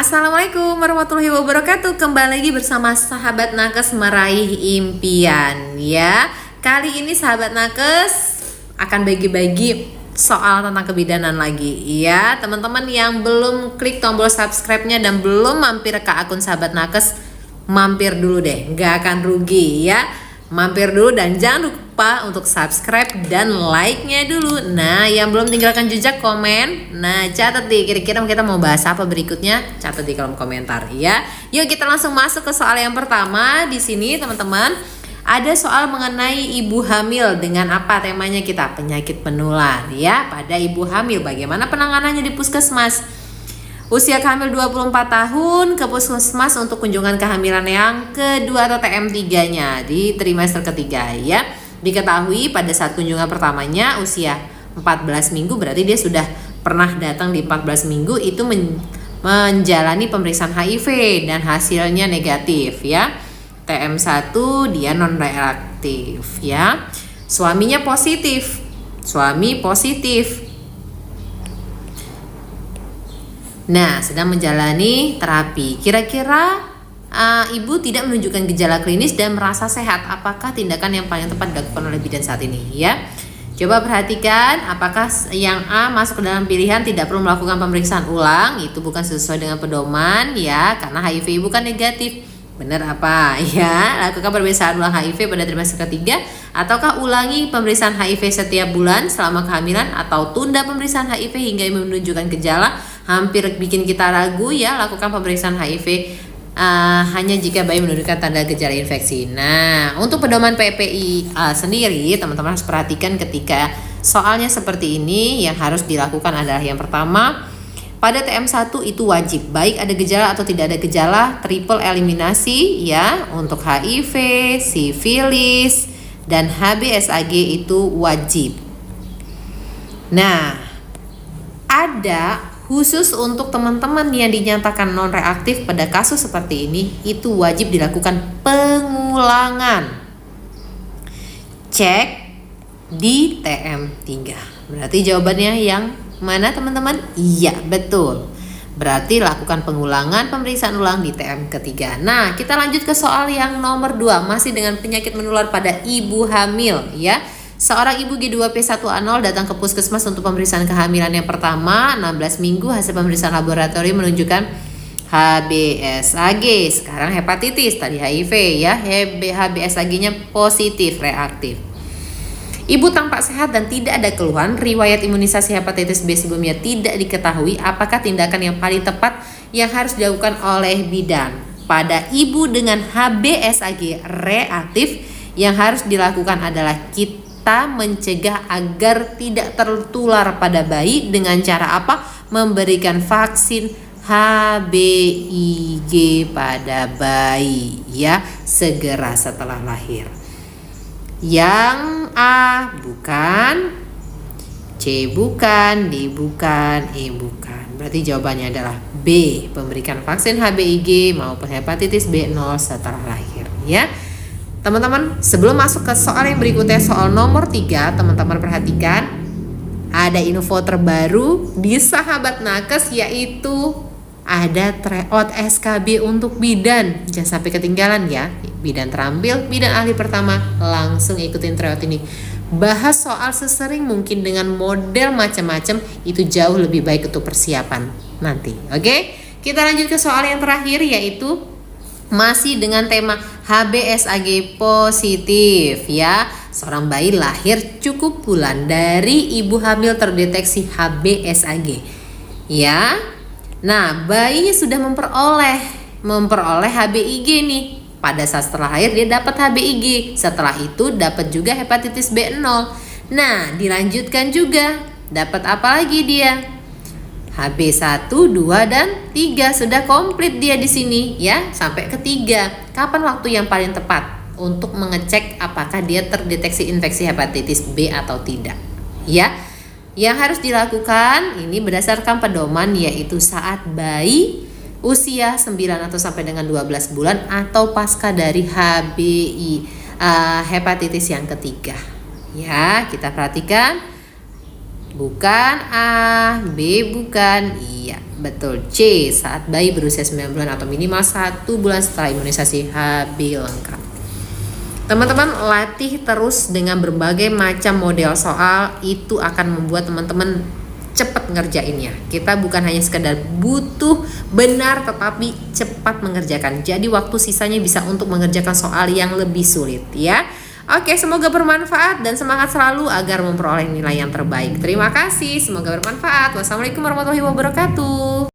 Assalamualaikum warahmatullahi wabarakatuh. Kembali lagi bersama sahabat nakes meraih impian ya. Kali ini sahabat nakes akan bagi-bagi soal tentang kebidanan lagi ya. Teman-teman yang belum klik tombol subscribe-nya dan belum mampir ke akun sahabat nakes, mampir dulu deh, nggak akan rugi ya. Mampir dulu dan jangan lupa untuk subscribe dan like-nya dulu. Nah, yang belum tinggalkan jejak komen, nah catat di kira-kira kita mau bahas apa berikutnya, catat di kolom komentar ya. Yuk kita langsung masuk ke soal yang pertama. Di sini teman-teman ada soal mengenai ibu hamil dengan apa temanya kita? Penyakit penular ya. Pada ibu hamil bagaimana penanganannya di puskesmas? Usia kehamilan 24 tahun ke puskesmas untuk kunjungan kehamilan yang kedua atau TM3-nya di trimester ketiga ya. Diketahui pada saat kunjungan pertamanya usia 14 minggu, berarti dia sudah pernah datang di 14 minggu itu menjalani pemeriksaan HIV dan hasilnya negatif ya. TM1 dia non reaktif ya. Suaminya positif. Suami positif. Nah, sedang menjalani terapi. Kira-kira ibu tidak menunjukkan gejala klinis dan merasa sehat. Apakah tindakan yang paling tepat dilakukan oleh bidan saat ini? Ya, coba perhatikan apakah yang A masuk ke dalam pilihan tidak perlu melakukan pemeriksaan ulang. Itu bukan sesuai dengan pedoman ya, karena HIV ibu kan negatif. Benar apa? Ya, lakukan pemeriksaan ulang HIV pada trimester ketiga, ataukah ulangi pemeriksaan HIV setiap bulan selama kehamilan, atau tunda pemeriksaan HIV hingga menunjukkan gejala. Hampir bikin kita ragu ya, lakukan pemeriksaan HIV hanya jika bayi menunjukkan tanda gejala infeksi. Nah, untuk pedoman PPI sendiri teman-teman harus perhatikan ketika soalnya seperti ini. Yang harus dilakukan adalah yang pertama, pada TM1 itu wajib, baik ada gejala atau tidak ada gejala, triple eliminasi ya. Untuk HIV, sifilis, dan HBsAg itu wajib. Nah, ada khusus untuk teman-teman yang dinyatakan non reaktif pada kasus seperti ini, itu wajib dilakukan pengulangan cek di TM3. Berarti jawabannya yang mana teman-teman? Iya, betul. Berarti lakukan pengulangan pemeriksaan ulang di TM ketiga. Nah, kita lanjut ke soal yang nomor 2, masih dengan penyakit menular pada ibu hamil ya. Seorang ibu G2P1A0 datang ke puskesmas untuk pemeriksaan kehamilan yang pertama, 16 minggu. Hasil pemeriksaan laboratorium menunjukkan HBsAg, sekarang hepatitis, tadi HIV ya. HBsAg-nya positif reaktif. Ibu tampak sehat dan tidak ada keluhan. Riwayat imunisasi hepatitis B sebelumnya tidak diketahui. Apakah tindakan yang paling tepat yang harus dilakukan oleh bidan? Pada ibu dengan HBsAg reaktif, yang harus dilakukan adalah kita mencegah agar tidak tertular pada bayi dengan cara apa? Memberikan vaksin HBIG pada bayi ya, segera setelah lahir. Yang A bukan, C bukan, D bukan, E bukan. Berarti jawabannya adalah B, memberikan vaksin HBIG maupun hepatitis B0 setelah lahir ya. Teman-teman, sebelum masuk ke soal yang berikutnya, soal nomor 3, teman-teman perhatikan ada info terbaru di sahabat nakes, yaitu ada tryout SKB untuk bidan. Jangan sampai ketinggalan ya. Bidan terampil, bidan ahli pertama, langsung ikutin tryout ini. Bahas soal sesering mungkin dengan model macam-macam, itu jauh lebih baik untuk persiapan nanti. Oke? Kita lanjut ke soal yang terakhir, yaitu masih dengan tema HBsAg positif ya. Seorang bayi lahir cukup bulan dari ibu hamil terdeteksi HBsAg ya. Nah, bayinya sudah memperoleh HBIG nih. Pada saat setelah lahir dia dapat HBIG. Setelah itu dapat juga hepatitis B0. Nah, dilanjutkan juga. Dapat apa lagi dia? HB1, 2, dan 3 sudah komplit dia di sini ya, sampai ketiga. Kapan waktu yang paling tepat untuk mengecek apakah dia terdeteksi infeksi hepatitis B atau tidak? Ya. Yang harus dilakukan ini berdasarkan pedoman, yaitu saat bayi usia 9 atau sampai dengan 12 bulan atau pasca dari hepatitis yang ketiga. Ya, kita perhatikan. Bukan A, B bukan, iya. Betul. C. Saat bayi berusia 9 bulan atau minimal 1 bulan setelah imunisasi HB lengkap. Teman-teman latih terus dengan berbagai macam model soal, itu akan membuat teman-teman cepat ngerjainnya. Kita bukan hanya sekedar butuh benar, tetapi cepat mengerjakan. Jadi waktu sisanya bisa untuk mengerjakan soal yang lebih sulit ya. Oke, semoga bermanfaat dan semangat selalu agar memperoleh nilai yang terbaik. Terima kasih, semoga bermanfaat. Wassalamualaikum warahmatullahi wabarakatuh.